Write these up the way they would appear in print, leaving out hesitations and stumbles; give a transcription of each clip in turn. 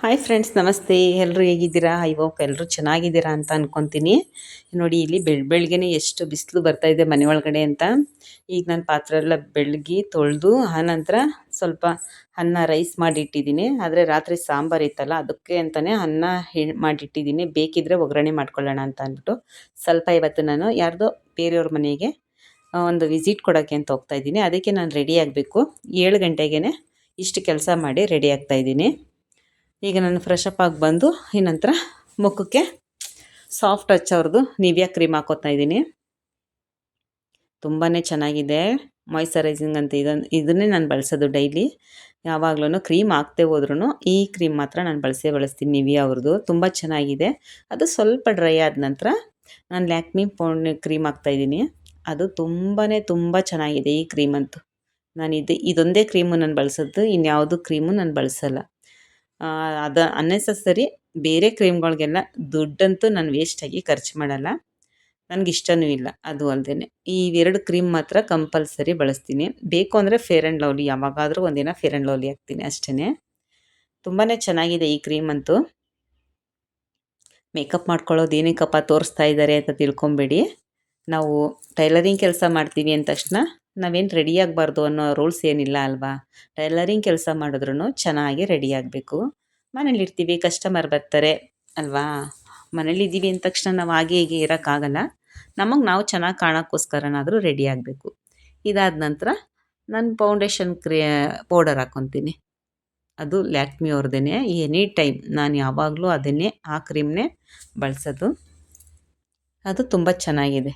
Hi friends, ನಮಸ್ತೆ. ಎಲ್ಲರೂ ಹೇಗಿದ್ದೀರಾ? ಐ ಹೋಪ್ ಎಲ್ಲರೂ ಚೆನ್ನಾಗಿದ್ದೀರಾ ಅಂತ ಅಂದ್ಕೊತೀನಿ. ನೋಡಿ, ಇಲ್ಲಿ ಬೆಳಗ್ಗೆನೇ ಎಷ್ಟು ಬಿಸಿಲು ಬರ್ತಾಯಿದೆ ಮನೆ ಒಳಗಡೆ ಅಂತ. ಈಗ ನಾನು ಪಾತ್ರೆ ಎಲ್ಲ ಬೆಳಗ್ಗೆ ತೊಳೆದು ಆನಂತರ ಸ್ವಲ್ಪ ರೈಸ್ ಮಾಡಿಟ್ಟಿದ್ದೀನಿ. ಆದರೆ ರಾತ್ರಿ ಸಾಂಬಾರು ಇತ್ತಲ್ಲ, ಅದಕ್ಕೆ ಅಂತಲೇ ಮಾಡಿಟ್ಟಿದ್ದೀನಿ. ಬೇಕಿದ್ದರೆ ಒಗ್ಗರಣೆ ಮಾಡ್ಕೊಳ್ಳೋಣ ಅಂತ ಅಂದ್ಬಿಟ್ಟು ಸ್ವಲ್ಪ ಇವತ್ತು ನಾನು ಯಾರ್ದೋ ಬೇರೆಯವ್ರ ಮನೆಗೆ ಒಂದು ವಿಸಿಟ್ ಕೊಡೋಕ್ಕೆ ಅಂತ ಹೋಗ್ತಾಯಿದ್ದೀನಿ. ಅದಕ್ಕೆ ನಾನು ರೆಡಿ ಆಗಬೇಕು. 7 ಗಂಟೆಗೇ ಇಷ್ಟು ಕೆಲಸ ಮಾಡಿ ರೆಡಿ ಆಗ್ತಾಯಿದ್ದೀನಿ. ಈಗ ನಾನು ಫ್ರೆಶ್ ಅಪ್ ಆಗಿ ಬಂದು ಈ ನಂತರ ಮುಖಕ್ಕೆ ಸಾಫ್ಟ್ ಟಚ್ ಅವ್ರದ್ದು ನಿವಿಯಾ ಕ್ರೀಮ್ ಹಾಕೋತಾ ಇದ್ದೀನಿ. ತುಂಬಾ ಚೆನ್ನಾಗಿದೆ, ಮಾಯ್ಶ್ಚರೈಸಿಂಗ್ ಅಂತ. ಇದನ್ನೇ ನಾನು ಬಳಸೋದು ಡೈಲಿ. ಯಾವಾಗ್ಲೂ ಕ್ರೀಮ್ ಹಾಕ್ತೇ ಹೋದ್ರೂ ಈ ಕ್ರೀಮ್ ಮಾತ್ರ ನಾನು ಬಳಸ್ತೀನಿ. ನಿವಿಯಾ ಅವ್ರದ್ದು ತುಂಬ ಚೆನ್ನಾಗಿದೆ. ಅದು ಸ್ವಲ್ಪ ಡ್ರೈ ಆದ ನಂತರ ನಾನು ಲ್ಯಾಕ್ಮಿ ಕ್ರೀಮ್ ಹಾಕ್ತಾಯಿದ್ದೀನಿ. ಅದು ತುಂಬ ಚೆನ್ನಾಗಿದೆ ಈ ಕ್ರೀಮಂತೂ. ನಾನು ಇದೊಂದೇ ಕ್ರೀಮು ನಾನು ಬಳಸೋದು, ಇನ್ಯಾವುದು ಕ್ರೀಮು ನಾನು ಬಳಸಲ್ಲ. ಅದು ಅನ್ನೆಸೆಸರಿ ಬೇರೆ ಕ್ರೀಮ್ಗಳಿಗೆಲ್ಲ ದುಡ್ಡಂತೂ ನಾನು ವೇಸ್ಟಾಗಿ ಖರ್ಚು ಮಾಡಲ್ಲ, ನನಗಿಷ್ಟನೂ ಇಲ್ಲ. ಅದು ಅಲ್ಲದೆ ಈ 2 ಕ್ರೀಮ್ ಮಾತ್ರ ಕಂಪಲ್ಸರಿ ಬಳಸ್ತೀನಿ. ಬೇಕು ಅಂದರೆ ಫೇರ್ ಆ್ಯಂಡ್ ಲವ್ಲಿ, ಯಾವಾಗಾದರೂ ಒಂದಿನ ಫೇರ್ ಆ್ಯಂಡ್ ಲವ್ಲಿ ಹಾಕ್ತೀನಿ ಅಷ್ಟೇ. ತುಂಬಾ ಚೆನ್ನಾಗಿದೆ ಈ ಕ್ರೀಮಂತೂ. ಮೇಕಪ್ ಮಾಡ್ಕೊಳ್ಳೋದು ಏನಕ್ಕಪ್ಪ ತೋರಿಸ್ತಾ ಇದ್ದಾರೆ ಅಂತ ತಿಳ್ಕೊಬೇಡಿ. ನಾವು ಟೈಲರಿಂಗ್ ಕೆಲಸ ಮಾಡ್ತೀವಿ ಅಂದ ತಕ್ಷಣ ನಾವೇನು ರೆಡಿ ಆಗಬಾರ್ದು ಅನ್ನೋ ರೂಲ್ಸ್ ಏನಿಲ್ಲ ಅಲ್ವಾ. ಟೈಲರಿಂಗ್ ಕೆಲಸ ಮಾಡಿದ್ರೂ ಚೆನ್ನಾಗಿ ರೆಡಿ ಆಗಬೇಕು. ಮನೇಲಿರ್ತೀವಿ, ಕಸ್ಟಮರ್ ಬರ್ತಾರೆ ಅಲ್ವಾ. ಮನೇಲಿದ್ದೀವಿ ಅಂದ ತಕ್ಷಣ ನಾವು ಹಾಗೆ ಹೀಗೆ ಇರೋಕ್ಕಾಗಲ್ಲ. ನಮಗೆ ನಾವು ಚೆನ್ನಾಗಿ ಕಾಣೋಕ್ಕೋಸ್ಕರನಾದರೂ ರೆಡಿ ಆಗಬೇಕು. ಇದಾದ ನಂತರ ನಾನು ಫೌಂಡೇಶನ್ ಪೌಡರ್ ಹಾಕ್ಕೊತೀನಿ. ಅದು ಲ್ಯಾಕ್ಮಿ ಅವ್ರದ್ದೇ. ಎನಿ ಟೈಮ್ ನಾನು ಯಾವಾಗಲೂ ಅದನ್ನೇ, ಆ ಕ್ರೀಮ್ನೇ ಬಳಸೋದು. ಅದು ತುಂಬ ಚೆನ್ನಾಗಿದೆ.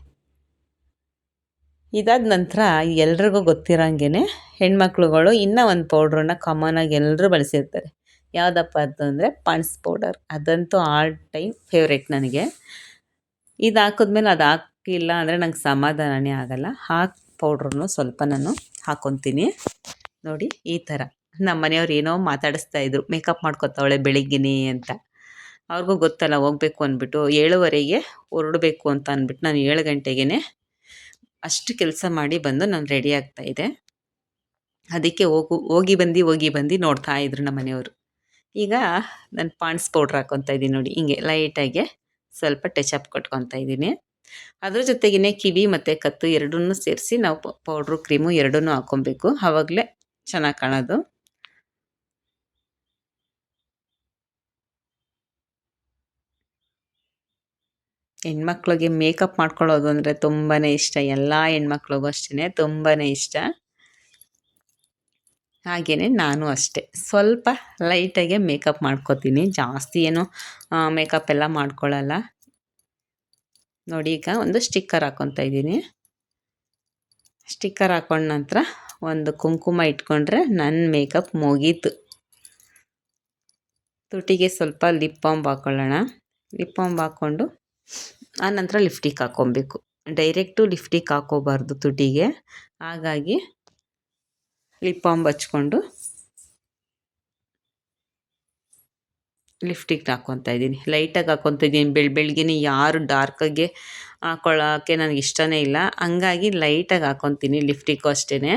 ಇದಾದ ನಂತರ ಎಲ್ರಿಗೂ ಗೊತ್ತಿರೋಂಗೆ ಹೆಣ್ಮಕ್ಳುಗಳು ಇನ್ನೂ ಒಂದು ಪೌಡ್ರನ್ನ ಕಾಮನಾಗಿ ಎಲ್ಲರೂ ಬಳಸಿರ್ತಾರೆ. ಯಾವುದಪ್ಪ ಅಂತಂದರೆ ಪಾಂಡ್ಸ್ ಪೌಡರ್. ಅದಂತೂ ಆಲ್ ಟೈಮ್ ಫೇವ್ರೇಟ್ ನನಗೆ. ಇದು ಹಾಕಿದ್ಮೇಲೆ ಅದು ಹಾಕಿಲ್ಲ ಅಂದರೆ ನಂಗೆ ಸಮಾಧಾನನೇ ಆಗೋಲ್ಲ. ಆ ಪೌಡ್ರನ್ನು ಸ್ವಲ್ಪ ನಾನು ಹಾಕ್ಕೊತೀನಿ. ನೋಡಿ, ಈ ಥರ ನಮ್ಮ ಮನೆಯವ್ರು ಏನೋ ಮಾತಾಡಿಸ್ತಾಯಿದ್ರು, ಮೇಕಪ್ ಮಾಡ್ಕೊತಾವಳೆ ಬೆಳಿಗ್ಗೆನೇ ಅಂತ. ಅವ್ರಿಗೂ ಗೊತ್ತಲ್ಲ ಹೋಗಬೇಕು ಅಂದ್ಬಿಟ್ಟು 7:15ಗೆ ಹೊರಡಬೇಕು ಅಂತ ಅಂದ್ಬಿಟ್ಟು ನಾನು 7 ಗಂಟೆಗೇ ಅಷ್ಟು ಕೆಲಸ ಮಾಡಿ ಬಂದು ನಾನು ರೆಡಿ ಆಗ್ತಾಯಿದ್ದೆ. ಅದಕ್ಕೆ ಹೋಗಿ ಬಂದು ನೋಡ್ತಾ ಇದ್ರು ನಮ್ಮ ಮನೆಯವರು. ಈಗ ನಾನು ಪಾಂಡ್ಸ್ ಪೌಡ್ರ್ ಹಾಕ್ಕೊತಾ ಇದ್ದೀನಿ. ನೋಡಿ, ಹಿಂಗೆ ಲೈಟಾಗಿ ಸ್ವಲ್ಪ ಟಚಪ್ ಕೊಟ್ಕೊತಾ ಇದ್ದೀನಿ. ಅದ್ರ ಜೊತೆಗೇ ಕಿವಿ ಮತ್ತು ಕತ್ತು ಎರಡನ್ನೂ ಸೇರಿಸಿ ನಾವು ಪೌಡ್ರು ಕ್ರೀಮು ಎರಡನ್ನೂ ಹಾಕ್ಕೊಬೇಕು. ಆವಾಗಲೇ ಚೆನ್ನಾಗಿ ಕಾಣೋದು. ಹೆಣ್ಮಕ್ಳಿಗೆ ಮೇಕಪ್ ಮಾಡ್ಕೊಳ್ಳೋದು ಅಂದರೆ ತುಂಬಾ ಇಷ್ಟ. ಎಲ್ಲ ಹೆಣ್ಮಕ್ಳಿಗೂ ಅಷ್ಟೇ ತುಂಬಾ ಇಷ್ಟ. ಹಾಗೆಯೇ ನಾನು ಅಷ್ಟೇ ಸ್ವಲ್ಪ ಲೈಟಾಗೆ ಮೇಕಪ್ ಮಾಡ್ಕೊತೀನಿ. ಜಾಸ್ತಿ ಏನು ಮೇಕಪ್ ಎಲ್ಲ ಮಾಡ್ಕೊಳ್ಳಲ್ಲ. ನೋಡಿ, ಈಗ ಒಂದು ಸ್ಟಿಕ್ಕರ್ ಹಾಕ್ಕೊತಾ ಇದ್ದೀನಿ. ಸ್ಟಿಕ್ಕರ್ ಹಾಕೊಂಡ ನಂತರ ಒಂದು ಕುಂಕುಮ ಇಟ್ಕೊಂಡ್ರೆ ನನ್ನ ಮೇಕಪ್ ಮುಗೀತು. ತುಟಿಗೆ ಸ್ವಲ್ಪ ಲಿಪ್ ಬಾಮ್ ಹಾಕ್ಕೊಳ್ಳೋಣ. ಲಿಪ್ ಬಾಮ್ ಹಾಕ್ಕೊಂಡು ಆನಂತರ ಲಿಪ್ಸ್ಟಿಕ್ ಹಾಕ್ಕೊಬೇಕು. ಡೈರೆಕ್ಟು ಲಿಪ್ಸ್ಟಿಕ್ ಹಾಕ್ಕೋಬಾರ್ದು ತುಟಿಗೆ. ಹಾಗಾಗಿ ಲಿಪ್ ಬಾಮ್ ಹಚ್ಕೊಂಡು ಲಿಪ್ಸ್ಟಿಕ್ ಹಾಕ್ಕೊತಾ ಇದ್ದೀನಿ. ಲೈಟಾಗಿ ಹಾಕ್ಕೊತಾ ಇದ್ದೀನಿ. ಬೆಳಗ್ಗೆನೇ ಯಾರು ಡಾರ್ಕಾಗೆ ಹಾಕ್ಕೊಳ್ಳೋಕ್ಕೆ ನನಗೆ ಇಷ್ಟನೇ ಇಲ್ಲ. ಹಂಗಾಗಿ ಲೈಟಾಗಿ ಹಾಕ್ಕೊತೀನಿ. ಲಿಪ್ಸ್ಟಿಕ್ಕು ಅಷ್ಟೇ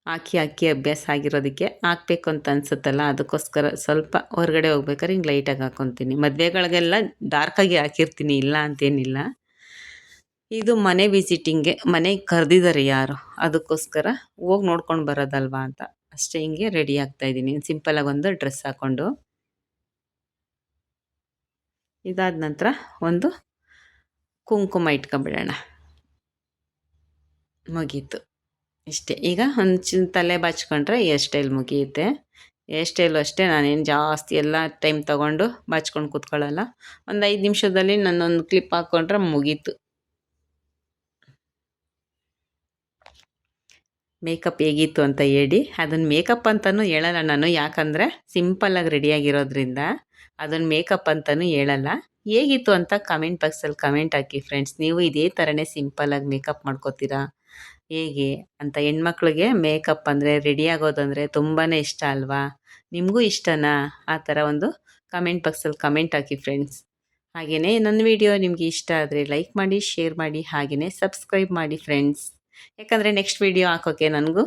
ಹಾಕಿ ಅಭ್ಯಾಸ ಆಗಿರೋದಕ್ಕೆ ಹಾಕಬೇಕು ಅಂತ ಅನಿಸುತ್ತಲ್ಲ, ಅದಕ್ಕೋಸ್ಕರ ಸ್ವಲ್ಪ ಹೊರಗಡೆ ಹೋಗ್ಬೇಕಾದ್ರೆ ಹಿಂಗೆ ಲೈಟಾಗಿ ಹಾಕ್ಕೊತೀನಿ. ಮದುವೆಗಳಿಗೆಲ್ಲ ಡಾರ್ಕಾಗಿ ಹಾಕಿರ್ತೀನಿ, ಇಲ್ಲ ಅಂತೇನಿಲ್ಲ. ಇದು ಮನೆ ವಿಸಿಟಿಂಗ್ಗೆ, ಮನೆಗೆ ಕರೆದಿದ್ದಾರೆ ಯಾರು, ಅದಕ್ಕೋಸ್ಕರ ಹೋಗಿ ನೋಡ್ಕೊಂಡು ಬರೋದಲ್ವಾ ಅಂತ ಅಷ್ಟೇ. ಹಿಂಗೆ ರೆಡಿ ಆಗ್ತಾಯಿದ್ದೀನಿ ಸಿಂಪಲಾಗಿ ಒಂದು ಡ್ರೆಸ್ ಹಾಕ್ಕೊಂಡು. ಇದಾದ ನಂತರ ಒಂದು ಕುಂಕುಮ ಇಟ್ಕೊಂಬಿಡೋಣ. ಮುಗೀತು, ಇಷ್ಟೇ. ಈಗ ಒಂದು ತಲೆ ಬಾಚ್ಕೊಂಡ್ರೆ ಹೇರ್ ಸ್ಟೈಲ್ ಮುಗಿಯುತ್ತೆ. ಹೇರ್ ಸ್ಟೈಲು ಅಷ್ಟೇ, ನಾನೇನು ಜಾಸ್ತಿ ಎಲ್ಲ ಟೈಮ್ ತೊಗೊಂಡು ಬಾಚ್ಕೊಂಡು ಕೂತ್ಕೊಳ್ಳಲ್ಲ. ಒಂದು 5 ನಿಮಿಷದಲ್ಲಿ ನಾನೊಂದು ಕ್ಲಿಪ್ ಹಾಕ್ಕೊಂಡ್ರೆ ಮುಗೀತು. ಮೇಕಪ್ ಹೇಗಿತ್ತು ಅಂತ ಹೇಳಿ. ಅದನ್ನು ಮೇಕಪ್ ಅಂತಲೂ ಹೇಳಲ್ಲ ನಾನು, ಯಾಕಂದರೆ ಸಿಂಪಲ್ಲಾಗಿ ರೆಡಿಯಾಗಿರೋದ್ರಿಂದ ಅದನ್ನು ಮೇಕಪ್ ಅಂತಲೂ ಹೇಳಲ್ಲ. ಹೇಗಿತ್ತು ಅಂತ ಕಮೆಂಟ್ ಬಾಕ್ಸಲ್ಲಿ ಕಮೆಂಟ್ ಹಾಕಿ ಫ್ರೆಂಡ್ಸ್. ನೀವು ಇದೇ ಥರನೇ ಸಿಂಪಲ್ಲಾಗಿ ಮೇಕಪ್ ಮಾಡ್ಕೋತೀರಾ ಹೇಗೆ ಅಂತ. ಹೆಣ್ಮಕ್ಳಿಗೆ ಮೇಕಪ್ ಅಂದರೆ, ರೆಡಿ ಆಗೋದಂದರೆ ತುಂಬಾ ಇಷ್ಟ ಅಲ್ವಾ. ನಿಮಗೂ ಇಷ್ಟನಾ? ಆ ಥರ ಒಂದು ಕಮೆಂಟ್ ಬಾಕ್ಸಲ್ಲಿ ಕಮೆಂಟ್ ಹಾಕಿ ಫ್ರೆಂಡ್ಸ್. ಹಾಗೆಯೇ ನನ್ನ ವಿಡಿಯೋ ನಿಮಗೆ ಇಷ್ಟ ಆದರೆ ಲೈಕ್ ಮಾಡಿ, ಶೇರ್ ಮಾಡಿ, ಹಾಗೆಯೇ ಸಬ್ಸ್ಕ್ರೈಬ್ ಮಾಡಿ ಫ್ರೆಂಡ್ಸ್. ಯಾಕಂದರೆ ನೆಕ್ಸ್ಟ್ ವೀಡಿಯೋ ಹಾಕೋಕ್ಕೆ ನನಗೂ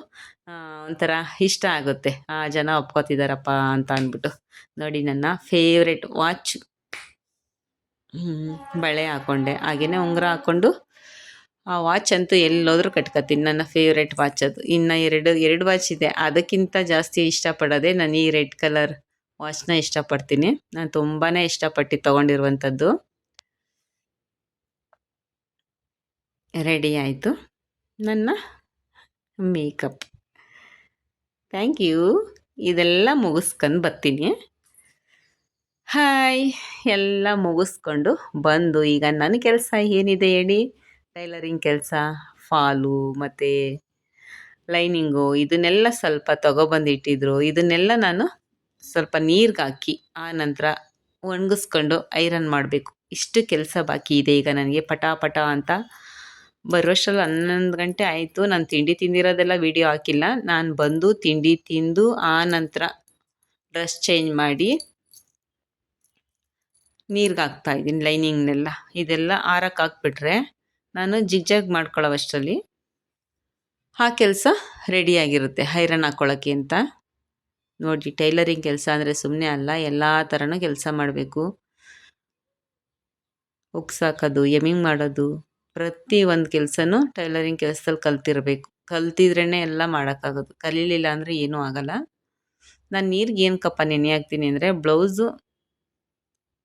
ಒಂಥರ ಇಷ್ಟ ಆಗುತ್ತೆ. ಜನ ಒಪ್ಕೋತಿದ್ದಾರಪ್ಪ ಅಂತ ಅಂದ್ಬಿಟ್ಟು. ನೋಡಿ ನನ್ನ ಫೇವ್ರೆಟ್ ವಾಚ್, ಬಳೆ ಹಾಕ್ಕೊಂಡೆ, ಹಾಗೆಯೇ ಉಂಗುರ ಹಾಕ್ಕೊಂಡು ಆ ವಾಚ್ ಅಂತೂ ಎಲ್ಲೋದ್ರೂ ಕಟ್ಕೊತೀನಿ. ನನ್ನ ಫೇವ್ರೆಟ್ ವಾಚ್ ಅದು. ಇನ್ನು ಎರಡು ವಾಚ್ ಇದೆ. ಅದಕ್ಕಿಂತ ಜಾಸ್ತಿ ಇಷ್ಟಪಡೋದೇ ನಾನು ಈ ರೆಡ್ ಕಲರ್ ವಾಚ್ನ ಇಷ್ಟಪಡ್ತೀನಿ. ನಾನು ತುಂಬಾ ಇಷ್ಟಪಟ್ಟು ತೊಗೊಂಡಿರುವಂಥದ್ದು. ರೆಡಿ ಆಯಿತು ನನ್ನ ಮೇಕಪ್. Thank you. ಇದೆಲ್ಲ ಮುಗಿಸ್ಕೊಂಡು ಬರ್ತೀನಿ. ಹಾಯ್, ಎಲ್ಲ ಮುಗಿಸ್ಕೊಂಡು ಬಂದು ಈಗ ನನ್ನ ಕೆಲಸ ಏನಿದೆ ಹೇಳಿ, ಟೈಲರಿಂಗ್ ಕೆಲಸ, ಫಾಲು ಮತ್ತು ಲೈನಿಂಗು ಇದನ್ನೆಲ್ಲ ಸ್ವಲ್ಪ ತೊಗೊಬಂದಿಟ್ಟಿದ್ರು. ಇದನ್ನೆಲ್ಲ ನಾನು ಸ್ವಲ್ಪ ನೀರಿಗೆ ಹಾಕಿ ಆ ನಂತರ ಒಣಗಿಸ್ಕೊಂಡು ಐರನ್ ಮಾಡಬೇಕು. ಇಷ್ಟು ಕೆಲಸ ಬಾಕಿ ಇದೆ ಈಗ ನನಗೆ. ಪಟ ಪಟ ಅಂತ ಬರುವಷ್ಟರಲ್ಲಿ 11 ಗಂಟೆ ಆಯಿತು. ನಾನು ತಿಂಡಿ ತಿಂದಿರೋದೆಲ್ಲ ವೀಡಿಯೋ ಹಾಕಿಲ್ಲ. ನಾನು ಬಂದು ತಿಂಡಿ ತಿಂದು ಆ ನಂತರ ಡ್ರೆಸ್ ಚೇಂಜ್ ಮಾಡಿ ನೀರಿಗೆ ಹಾಕ್ತಾಯಿದ್ದೀನಿ ಲೈನಿಂಗ್ನೆಲ್ಲ. ಇದೆಲ್ಲ ಆರಕ್ಕೆ ಹಾಕ್ಬಿಟ್ರೆ ನಾನು ಜಿಗ್ಜಾಗ್ ಮಾಡ್ಕೊಳ್ಳೋವಷ್ಟರಲ್ಲಿ ಆ ಕೆಲಸ ರೆಡಿಯಾಗಿರುತ್ತೆ ಐರನ್ ಹಾಕ್ಕೊಳ್ಳೋಕ್ಕೆ ಅಂತ. ನೋಡಿ, ಟೈಲರಿಂಗ್ ಕೆಲಸ ಅಂದರೆ ಸುಮ್ಮನೆ ಅಲ್ಲ, ಎಲ್ಲ ಥರನೂ ಕೆಲಸ ಮಾಡಬೇಕು. ಹುಕ್ಸ್ ಹಾಕೋದು, ಎಮಿಂಗ್ ಮಾಡೋದು, ಪ್ರತಿ ಒಂದು ಕೆಲಸನೂ ಟೈಲರಿಂಗ್ ಕೆಲಸದಲ್ಲಿ ಕಲ್ತಿರಬೇಕು. ಕಲ್ತಿದ್ರೇ ಎಲ್ಲ ಮಾಡೋಕ್ಕಾಗೋದು. ಕಲೀಲಿಲ್ಲ ಅಂದರೆ ಏನೂ ಆಗೋಲ್ಲ. ನಾನು ನೀರಿಗೆ ಏನಕ್ಕಪ್ಪ ನೆನೆ ಹಾಕ್ತೀನಿ ಅಂದರೆ,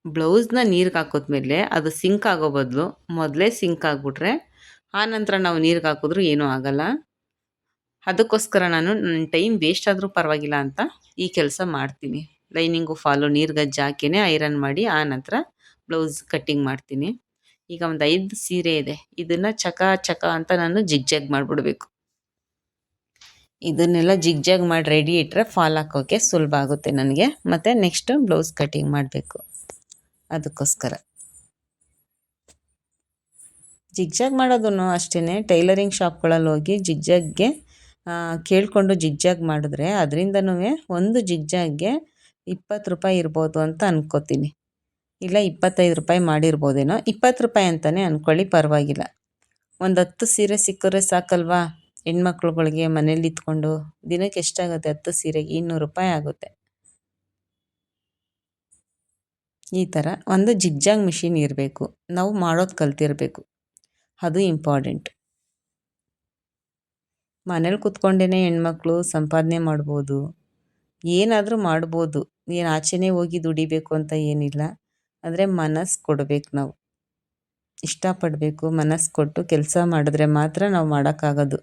ಬ್ಲೌಸ್ನ ನೀರಿಗೆ ಹಾಕಿದ್ಮೇಲೆ ಅದು ಸಿಂಕ್ ಆಗೋ ಬದಲು ಮೊದಲೇ ಸಿಂಕ್ ಆಗಿಬಿಟ್ರೆ ಆನಂತರ ನಾವು ನೀರಿಗೆ ಹಾಕಿದ್ರೂ ಏನೂ ಆಗೋಲ್ಲ. ಅದಕ್ಕೋಸ್ಕರ ನಾನು ನನ್ನ ಟೈಮ್ ವೇಸ್ಟ್ ಆದರೂ ಪರವಾಗಿಲ್ಲ ಅಂತ ಈ ಕೆಲಸ ಮಾಡ್ತೀನಿ. ಲೈನಿಂಗು ಫಾಲು ನೀರ್ಗಜ್ಜಿ ಹಾಕಿನೇ ಐರನ್ ಮಾಡಿ ಆ ನಂತರ ಬ್ಲೌಸ್ ಕಟ್ಟಿಂಗ್ ಮಾಡ್ತೀನಿ. ಈಗ ಒಂದು 5 ಸೀರೆ ಇದೆ. ಇದನ್ನು ಚಕ ಚಕ ಅಂತ ನಾನು ಜಿಗ್ಜಾಗ್ ಮಾಡಿಬಿಡ್ಬೇಕು. ಇದನ್ನೆಲ್ಲ ಜಿಗ್ಜಾಗ್ ಮಾಡಿ ರೆಡಿ ಇಟ್ಟರೆ ಫಾಲ್ ಹಾಕೋಕ್ಕೆ ಸುಲಭ ಆಗುತ್ತೆ ನನಗೆ. ಮತ್ತು ನೆಕ್ಸ್ಟು ಬ್ಲೌಸ್ ಕಟ್ಟಿಂಗ್ ಮಾಡಬೇಕು. ಅದಕ್ಕೋಸ್ಕರ ಜಿಗ್ಜಾಗ್ ಮಾಡೋದೂ ಅಷ್ಟೇ. ಟೈಲರಿಂಗ್ ಶಾಪ್ಗಳಲ್ಲಿ ಹೋಗಿ ಜಿಗ್ಜಾಗ್ಗೆ ಕೇಳಿಕೊಂಡು ಜಿಗ್ಜಾಗ್ ಮಾಡಿದ್ರೆ ಅದರಿಂದನೂ ಒಂದು ಜಿಗ್ಜಾಗ್ಗೆ 20 ರೂಪಾಯಿ ಇರ್ಬೋದು ಅಂತ ಅಂದ್ಕೋತೀನಿ. ಇಲ್ಲ 25 ರೂಪಾಯಿ ಮಾಡಿರ್ಬೋದೇನೋ. 20 ರೂಪಾಯಿ ಅಂತಲೇ ಅಂದ್ಕೊಳ್ಳಿ, ಪರವಾಗಿಲ್ಲ. ಒಂದು 10 ಸೀರೆ ಸಿಕ್ಕಿದ್ರೆ ಸಾಕಲ್ವಾ ಹೆಣ್ಮಕ್ಳುಗಳಿಗೆ. ಮನೇಲಿ ಇತ್ಕೊಂಡು ದಿನಕ್ಕೆ ಎಷ್ಟಾಗುತ್ತೆ? 10 ಸೀರೆಗೆ 200 ರೂಪಾಯಿ ಆಗುತ್ತೆ. ಈ ಥರ ಒಂದು ಜಿಗ್ಜಾಗ್ ಮಿಷಿನ್ ಇರಬೇಕು. ನಾವು ಮಾಡೋದು ಕಲ್ತಿರಬೇಕು, ಅದು ಇಂಪಾರ್ಟೆಂಟ್. ಮನೇಲಿ ಕೂತ್ಕೊಂಡೇ ಹೆಣ್ಮಕ್ಳು ಸಂಪಾದನೆ ಮಾಡ್ಬೋದು, ಏನಾದರೂ ಮಾಡ್ಬೋದು. ಏನು ಆಚೆನೇ ಹೋಗಿ ದುಡಿಬೇಕು ಅಂತ ಏನಿಲ್ಲ. ಆದರೆ ಮನಸ್ಸು ಕೊಡಬೇಕು, ನಾವು ಇಷ್ಟಪಡಬೇಕು. ಮನಸ್ಸು ಕೊಟ್ಟು ಕೆಲಸ ಮಾಡಿದ್ರೆ ಮಾತ್ರ ನಾವು ಮಾಡೋಕ್ಕಾಗೋದು.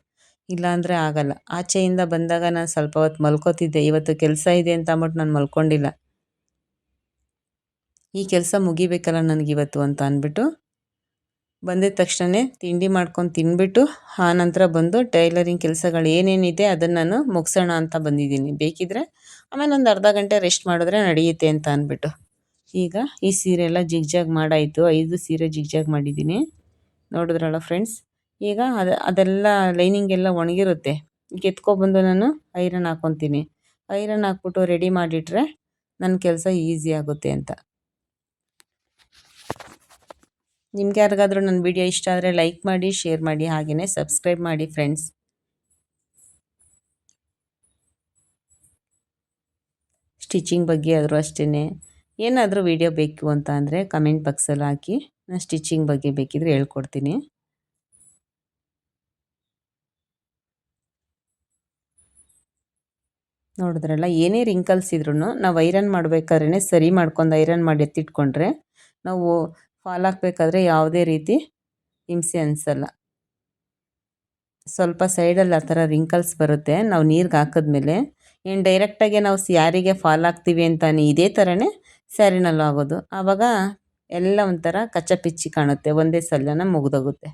ಇಲ್ಲಾಂದರೆ ಆಗಲ್ಲ. ಆಚೆಯಿಂದ ಬಂದಾಗ ನಾನು ಸ್ವಲ್ಪ ಹೊತ್ತು ಮಲ್ಕೋತಿದ್ದೆ. ಇವತ್ತು ಕೆಲಸ ಇದೆ ಅಂತ ಅಂದ್ಬಿಟ್ಟು ನಾನು ಮಲ್ಕೊಂಡಿಲ್ಲ. ಈ ಕೆಲಸ ಮುಗಿಬೇಕಲ್ಲ ನನಗಿವತ್ತು ಅಂತ ಅಂದ್ಬಿಟ್ಟು ಬಂದಿದ್ದ ತಕ್ಷಣ ತಿಂಡಿ ಮಾಡ್ಕೊಂಡು ತಿಂದ್ಬಿಟ್ಟು ಆ ನಂತರ ಬಂದು ಟೈಲರಿಂಗ್ ಕೆಲಸಗಳು ಏನೇನಿದೆ ಅದನ್ನು ನಾನು ಮುಗಿಸೋಣ ಅಂತ ಬಂದಿದ್ದೀನಿ. ಬೇಕಿದ್ದರೆ ಆಮೇಲೆ ಒಂದು ಅರ್ಧ ಗಂಟೆ ರೆಸ್ಟ್ ಮಾಡಿದ್ರೆ ನಡೆಯುತ್ತೆ ಅಂತ ಅಂದ್ಬಿಟ್ಟು. ಈಗ ಈ ಸೀರೆ ಎಲ್ಲ ಜಿಗ್ಜಾಗ್ ಮಾಡಾಯಿತು. 5 ಸೀರೆ ಜಿಗ್ಜಾಗ್ ಮಾಡಿದ್ದೀನಿ, ನೋಡಿದ್ರಲ್ಲ ಫ್ರೆಂಡ್ಸ್. ಈಗ ಅದೆಲ್ಲ ಲೈನಿಂಗ್ ಎಲ್ಲ ಒಣಗಿರುತ್ತೆ. ಈಗ ಎತ್ಕೊಬಂದು ನಾನು ಐರನ್ ಹಾಕ್ಕೊತೀನಿ. ಐರನ್ ಹಾಕ್ಬಿಟ್ಟು ರೆಡಿ ಮಾಡಿಟ್ರೆ ನನ್ನ ಕೆಲಸ ಈಸಿ ಆಗುತ್ತೆ ಅಂತ. ನಿಮ್ಗೆ ಯಾರಿಗಾದರೂ ನನ್ನ ವಿಡಿಯೋ ಇಷ್ಟ ಆದರೆ ಲೈಕ್ ಮಾಡಿ, ಶೇರ್ ಮಾಡಿ, ಹಾಗೆಯೇ ಸಬ್ಸ್ಕ್ರೈಬ್ ಮಾಡಿ ಫ್ರೆಂಡ್ಸ್. ಸ್ಟಿಚಿಂಗ್ ಬಗ್ಗೆ ಆದರೂ ಅಷ್ಟೇ, ಏನಾದರೂ ವಿಡಿಯೋ ಬೇಕು ಅಂತ ಅಂದರೆ ಕಮೆಂಟ್ ಬಾಕ್ಸಲ್ಲಿ ಹಾಕಿ. ನಾನು ಸ್ಟಿಚಿಂಗ್ ಬಗ್ಗೆ ಬೇಕಿದ್ರೆ ಹೇಳ್ಕೊಡ್ತೀನಿ. ನೋಡಿದ್ರಲ್ಲ, ಏನೇ ರಿಂಕಲ್ಸ್ ಇದ್ರೂ ನಾವು ಐರನ್ ಮಾಡಬೇಕಾದ್ರೆ ಸರಿ ಮಾಡ್ಕೊಂಡು ಐರನ್ ಮಾಡಿ ಎತ್ತಿಟ್ಕೊಂಡ್ರೆ ನಾವು ಫಾಲ್ ಹಾಕಬೇಕಾದ್ರೆ ಯಾವುದೇ ರೀತಿ ಹಿಂಸೆ ಅನಿಸಲ್ಲ. ಸ್ವಲ್ಪ ಸೈಡಲ್ಲಿ ಆ ಥರ ರಿಂಕಲ್ಸ್ ಬರುತ್ತೆ ನಾವು ನೀರಿಗೆ ಹಾಕಿದ್ಮೇಲೆ. ಏನು ಡೈರೆಕ್ಟಾಗಿ ನಾವು ಯಾರಿಗೆ ಫಾಲ್ ಹಾಕ್ತೀವಿ ಅಂತಾನೆ ಇದೇ ಥರನೇ ಸ್ಯಾರಿನಲ್ಲೂ ಆಗೋದು. ಆವಾಗ ಎಲ್ಲ ಒಂಥರ ಕಚ್ಚ ಪಿಚ್ಚಿ ಕಾಣುತ್ತೆ, ಒಂದೇ ಸಲನ ಮುಗಿದೋಗುತ್ತೆ.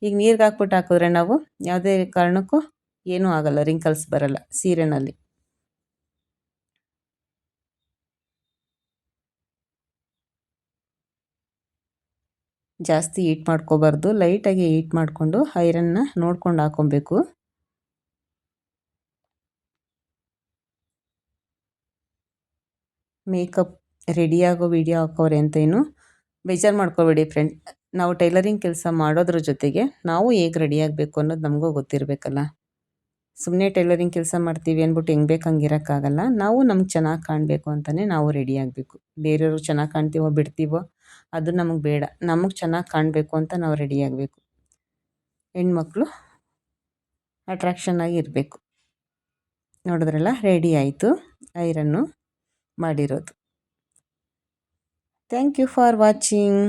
ಈಗ ನೀರಿಗೆ ಹಾಕ್ಬಿಟ್ಟು ಹಾಕಿದ್ರೆ ನಾವು ಯಾವುದೇ ಕಾರಣಕ್ಕೂ ಏನೂ ಆಗಲ್ಲ, ರಿಂಕಲ್ಸ್ ಬರಲ್ಲ ಸೀರೆನಲ್ಲಿ. ಜಾಸ್ತಿ ಹೀಟ್ ಮಾಡ್ಕೋಬಾರ್ದು, ಲೈಟಾಗಿ ಹೀಟ್ ಮಾಡಿಕೊಂಡು ಐರನ್ನ ನೋಡ್ಕೊಂಡು ಹಾಕೊಬೇಕು. ಮೇಕಪ್ ರೆಡಿಯಾಗೋ ವಿಡಿಯೋ ಹಾಕೋರೆ ಅಂತ ಏನು ಬೇಜಾರು ಮಾಡ್ಕೋಬೇಡಿ ಫ್ರೆಂಡ್. ನಾವು ಟೈಲರಿಂಗ್ ಕೆಲಸ ಮಾಡೋದ್ರ ಜೊತೆಗೆ ನಾವು ಹೇಗೆ ರೆಡಿ ಆಗಬೇಕು ಅನ್ನೋದು ನಮಗೂ ಗೊತ್ತಿರಬೇಕಲ್ಲ. ಸುಮ್ಮನೆ ಟೈಲರಿಂಗ್ ಕೆಲಸ ಮಾಡ್ತೀವಿ ಅಂದ್ಬಿಟ್ಟು ಹೆಂಗೆ ಬೇಕು ಹಂಗೆ ಇರೋಕ್ಕಾಗಲ್ಲ. ನಾವು ನಮ್ಗೆ ಚೆನ್ನಾಗಿ ಕಾಣಬೇಕು ಅಂತಲೇ ನಾವು ರೆಡಿ ಆಗಬೇಕು. ಬೇರೆಯವ್ರು ಚೆನ್ನಾಗಿ ಕಾಣ್ತೀವೋ ಬಿಡ್ತೀವೋ ಅದು ನಮಗೆ ಬೇಡ. ನಮಗೆ ಚೆನ್ನಾಗಿ ಕಾಣಬೇಕು ಅಂತ ನಾವು ರೆಡಿ ಆಗಬೇಕು. ಹೆಣ್ಮಕ್ಳು ಅಟ್ರಾಕ್ಷನ್ ಆಗಿ ಇರಬೇಕು. ನೋಡಿದ್ರಲ್ಲ, ರೆಡಿ ಆಯಿತು ಐರನ್ನು ಮಾಡಿರೋದು. Thank you for watching.